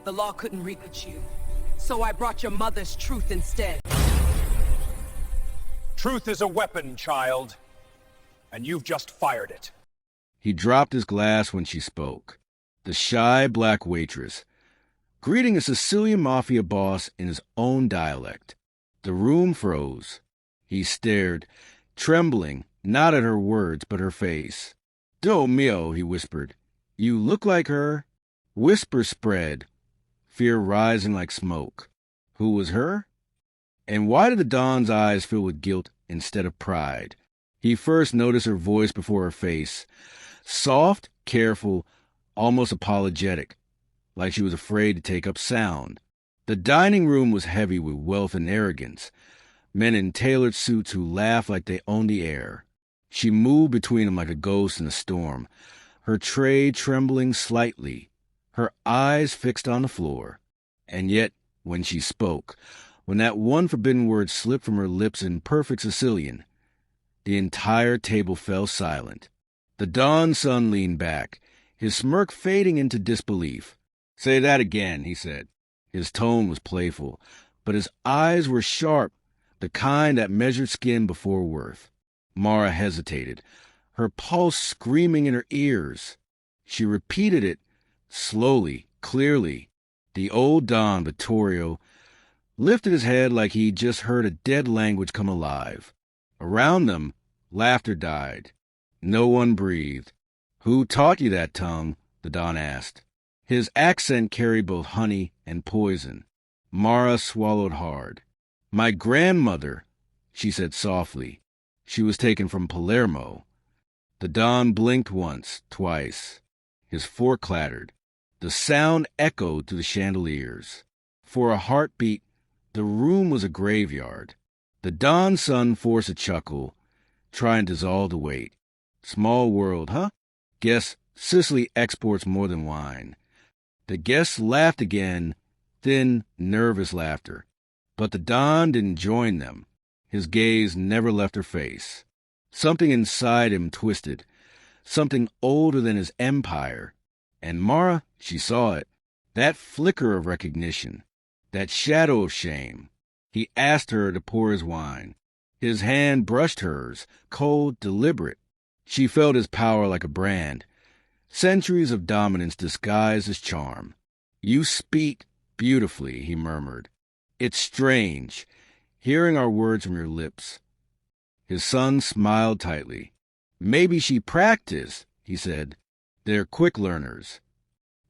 The law couldn't reach you, so I brought your mother's truth instead. Truth is a weapon, child, and you've just fired it. He dropped his glass when she spoke. The shy black waitress, greeting a Sicilian Mafia boss in his own dialect. The room froze. He stared, trembling, not at her words, but her face. "Dio mio," he whispered. "You look like her." Whispers spread, fear rising like smoke. Who was her? And why did the Don's eyes fill with guilt instead of pride? He first noticed her voice before her face. Soft, careful, almost apologetic, like she was afraid to take up sound. The dining room was heavy with wealth and arrogance, men in tailored suits who laughed like they owned the air. She moved between them like a ghost in a storm, her tray trembling slightly, her eyes fixed on the floor. And yet, when she spoke, when that one forbidden word slipped from her lips in perfect Sicilian, the entire table fell silent. The Don's son leaned back, his smirk fading into disbelief. "Say that again," he said. His tone was playful, but his eyes were sharp, the kind that measured skin before worth. Mara hesitated, her pulse screaming in her ears. She repeated it, slowly, clearly. The old Don, Vittorio, lifted his head like he'd just heard a dead language come alive. Around them, laughter died. No one breathed. "Who taught you that tongue?" the Don asked. His accent carried both honey and poison. Mara swallowed hard. "My grandmother," she said softly. "She was taken from Palermo." The Don blinked once, twice. His fork clattered. The sound echoed through the chandeliers. For a heartbeat, the room was a graveyard. The Don's son forced a chuckle, try and dissolve the weight. "Small world, huh? Guess Sicily exports more than wine." The guests laughed again, thin, nervous laughter. But the Don didn't join them. His gaze never left her face. Something inside him twisted, something older than his empire. And Mara, she saw it, that flicker of recognition, that shadow of shame. He asked her to pour his wine. His hand brushed hers, cold, deliberate. She felt his power like a brand. Centuries of dominance disguised as charm. "You speak beautifully," he murmured. "It's strange, hearing our words from your lips." His son smiled tightly. "Maybe she practiced," he said. "They're quick learners."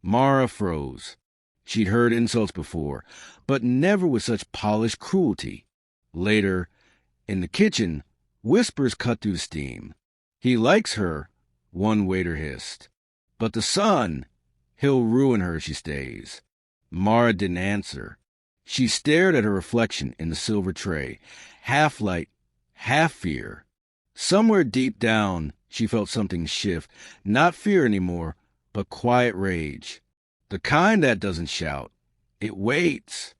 Mara froze. She'd heard insults before, but never with such polished cruelty. Later, in the kitchen, whispers cut through the steam. "He likes her," one waiter hissed. "But the son, he'll ruin her if she stays." Mara didn't answer. She stared at her reflection in the silver tray, half light, half fear. Somewhere deep down, she felt something shift, not fear anymore, but quiet rage. The kind that doesn't shout. It waits.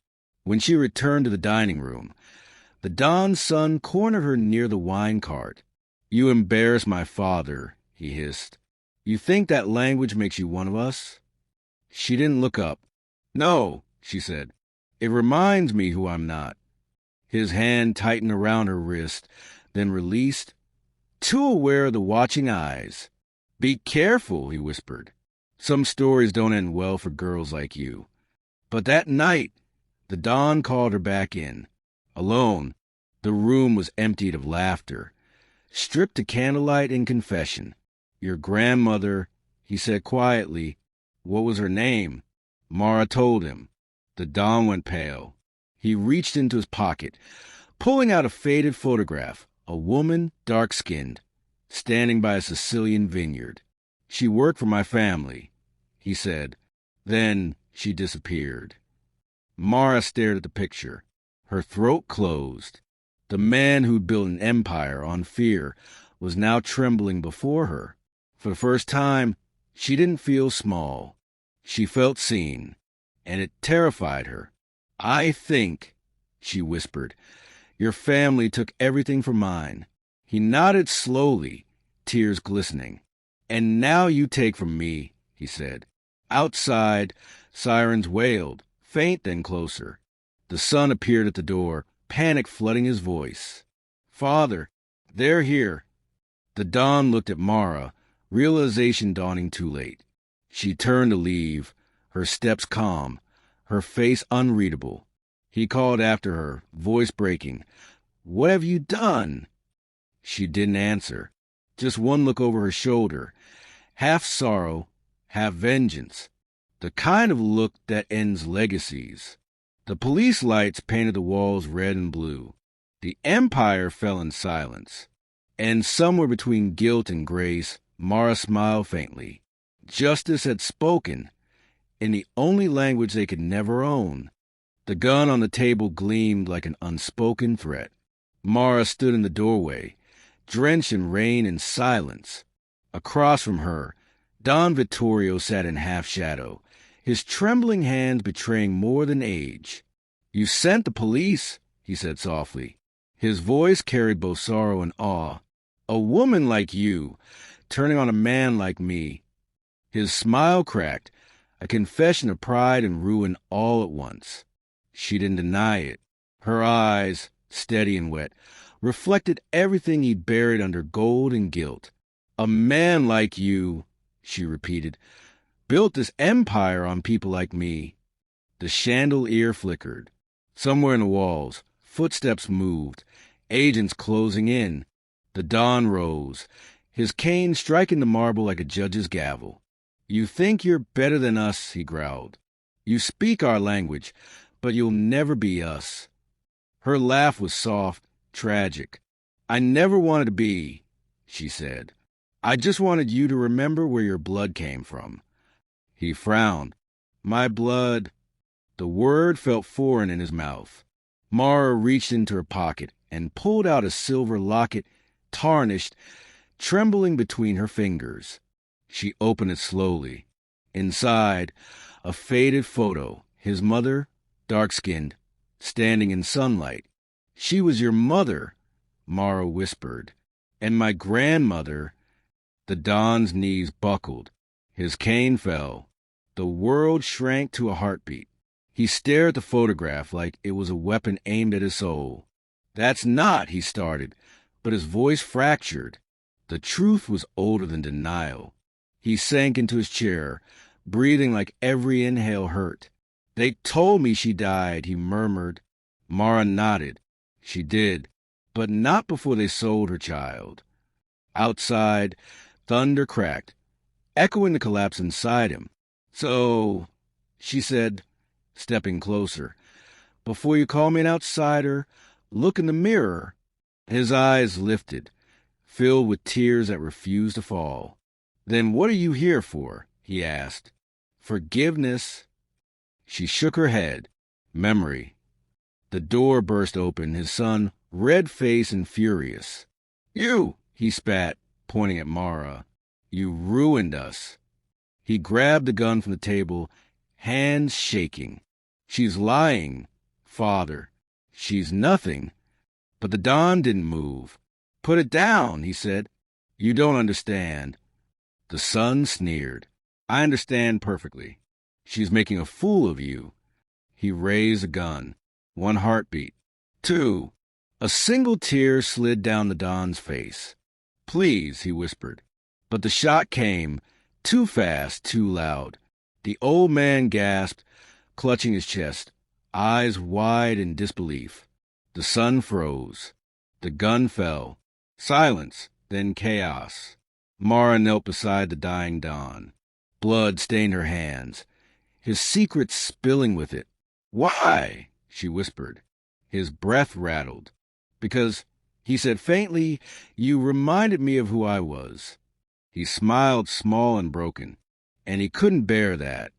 When she returned to the dining room, the Don's son cornered her near the wine cart. "You embarrass my father," he hissed. "You think that language makes you one of us?" She didn't look up. "No," she said. "It reminds me who I'm not." His hand tightened around her wrist, then released, too aware of the watching eyes. "Be careful," he whispered. "Some stories don't end well for girls like you." But that night, the Don called her back in. Alone, the room was emptied of laughter, stripped to candlelight and confession. "Your grandmother," he said quietly. "What was her name?" Mara told him. The Don went pale. He reached into his pocket, pulling out a faded photograph, a woman, dark-skinned, standing by a Sicilian vineyard. "She worked for my family," he said. Then she disappeared. Mara stared at the picture. Her throat closed. The man who'd built an empire on fear was now trembling before her. For the first time, she didn't feel small. She felt seen, and it terrified her. "I think," she whispered, "your family took everything from mine." He nodded slowly, tears glistening. "And now you take from me," he said. Outside, sirens wailed, faint then closer. The son appeared at the door, panic flooding his voice. "Father, they're here." The Don looked at Mara, realization dawning too late. She turned to leave, her steps calm, her face unreadable. He called after her, voice breaking. "What have you done?" She didn't answer. Just one look over her shoulder, half sorrow, half vengeance. The kind of look that ends legacies. The police lights painted the walls red and blue. The Empire fell in silence. And somewhere between guilt and grace, Mara smiled faintly. Justice had spoken, in the only language they could never own. The gun on the table gleamed like an unspoken threat. Mara stood in the doorway, drenched in rain and silence. Across from her, Don Vittorio sat in half shadow, his trembling hands betraying more than age. "You sent the police," he said softly. His voice carried both sorrow and awe. "A woman like you, turning on a man like me." His smile cracked, a confession of pride and ruin all at once. She didn't deny it. Her eyes, steady and wet, reflected everything he'd buried under gold and gilt. "A man like you," she repeated, "built this empire on people like me." The chandelier flickered. Somewhere in the walls, footsteps moved, agents closing in. The Don rose, his cane striking the marble like a judge's gavel. "You think you're better than us," he growled. "You speak our language, but you'll never be us." Her laugh was soft, tragic. "I never wanted to be," she said. "I just wanted you to remember where your blood came from." He frowned. "My blood." The word felt foreign in his mouth. Mara reached into her pocket and pulled out a silver locket, tarnished, trembling between her fingers. She opened it slowly. Inside, a faded photo, his mother, dark-skinned, standing in sunlight. "She was your mother," Mara whispered. "And my grandmother." The Don's knees buckled. His cane fell. The world shrank to a heartbeat. He stared at the photograph like it was a weapon aimed at his soul. "That's not," he started, but his voice fractured. The truth was older than denial. He sank into his chair, breathing like every inhale hurt. "They told me she died," he murmured. Mara nodded. She did, but not before they sold her child. Outside, thunder cracked, echoing the collapse inside him. "So," she said, stepping closer, "before you call me an outsider, look in the mirror." His eyes lifted, filled with tears that refused to fall. "Then what are you here for?" he asked. "Forgiveness." She shook her head. "Memory." The door burst open, his son, red-faced and furious. "You!" he spat, pointing at Mara. "You ruined us." He grabbed the gun from the table, hands shaking. "She's lying, Father. She's nothing." But the Don didn't move. "Put it down," he said. "You don't understand." The son sneered. "I understand perfectly. She's making a fool of you." He raised a gun. One heartbeat. Two. A single tear slid down the Don's face. "Please," he whispered. But the shot came, too fast, too loud. The old man gasped, clutching his chest, eyes wide in disbelief. The sun froze. The gun fell. Silence, then chaos. Mara knelt beside the dying Don. Blood stained her hands, his secret spilling with it. "Why?" she whispered. His breath rattled. "Because," he said faintly, "you reminded me of who I was." He smiled small and broken, and he couldn't bear that.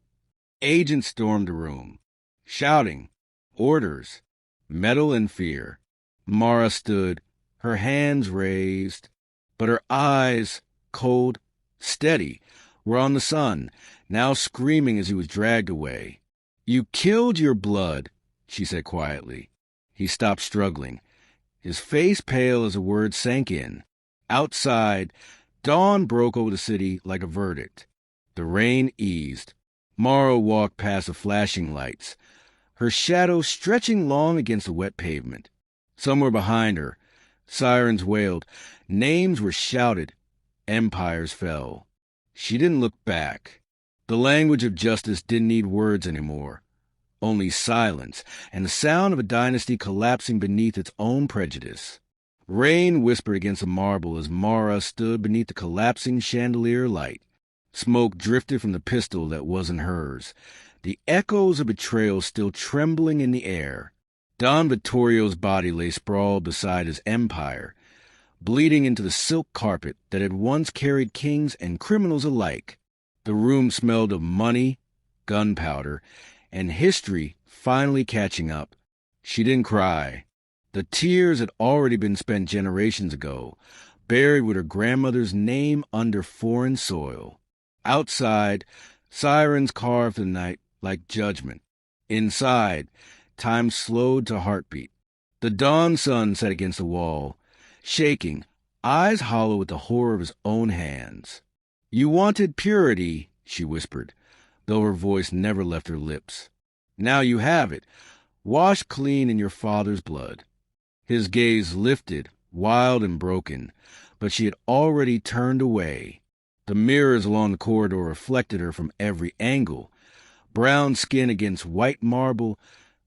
Agents stormed the room, shouting, orders, metal and fear. Mara stood, her hands raised, but her eyes, cold, steady, were on the son, now screaming as he was dragged away. "You killed your blood," she said quietly. He stopped struggling, his face pale as the words sank in. Outside, dawn broke over the city like a verdict. The rain eased. Morrow walked past the flashing lights, her shadow stretching long against the wet pavement. Somewhere behind her, sirens wailed, names were shouted, empires fell. She didn't look back. The language of justice didn't need words anymore, only silence and the sound of a dynasty collapsing beneath its own prejudice. Rain whispered against the marble as Mara stood beneath the collapsing chandelier light. Smoke drifted from the pistol that wasn't hers, the echoes of betrayal still trembling in the air. Don Vittorio's body lay sprawled beside his empire, bleeding into the silk carpet that had once carried kings and criminals alike. The room smelled of money, gunpowder, and history finally catching up. She didn't cry. The tears had already been spent generations ago, buried with her grandmother's name under foreign soil. Outside, sirens carved the night like judgment. Inside, time slowed to heartbeat. The dawn sun set against the wall, shaking, eyes hollow with the horror of his own hands. "You wanted purity," she whispered, though her voice never left her lips. "Now you have it, washed clean in your father's blood." His gaze lifted, wild and broken, but she had already turned away. The mirrors along the corridor reflected her from every angle. Brown skin against white marble,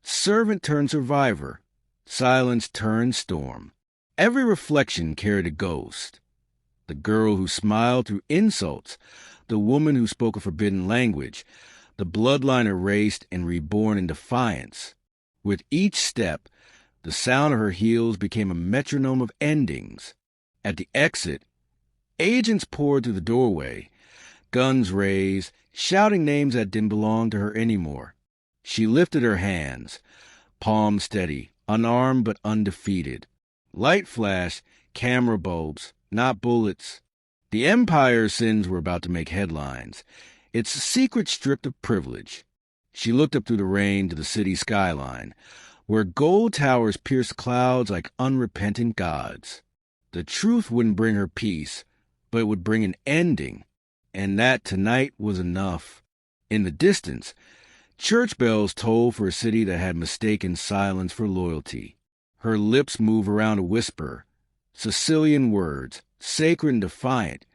servant turned survivor, silence turned storm. Every reflection carried a ghost. The girl who smiled through insults, the woman who spoke a forbidden language, the bloodline erased and reborn in defiance. With each step, the sound of her heels became a metronome of endings. At the exit, agents poured through the doorway, guns raised, shouting names that didn't belong to her anymore. She lifted her hands, palms steady, unarmed but undefeated. Light flashed, camera bulbs, not bullets. The Empire's sins were about to make headlines, its secret stripped of privilege. She looked up through the rain to the city skyline, where gold towers pierced clouds like unrepentant gods. The truth wouldn't bring her peace, but it would bring an ending, and that tonight was enough. In the distance, church bells tolled for a city that had mistaken silence for loyalty. Her lips moved around a whisper, Sicilian words, sacred and defiant,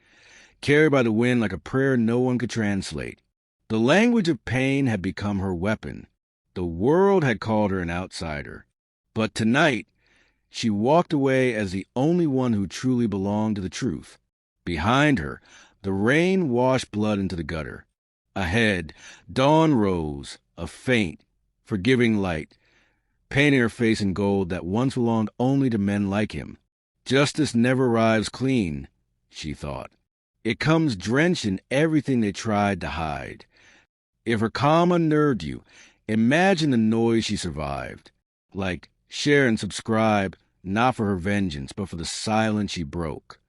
carried by the wind like a prayer no one could translate. The language of pain had become her weapon. The world had called her an outsider. But tonight, she walked away as the only one who truly belonged to the truth. Behind her, the rain washed blood into the gutter. Ahead, dawn rose, a faint, forgiving light, painting her face in gold that once belonged only to men like him. Justice never arrives clean, she thought. It comes drenched in everything they tried to hide. If her calm unnerved you, imagine the noise she survived. Like, share and subscribe, not for her vengeance, but for the silence she broke.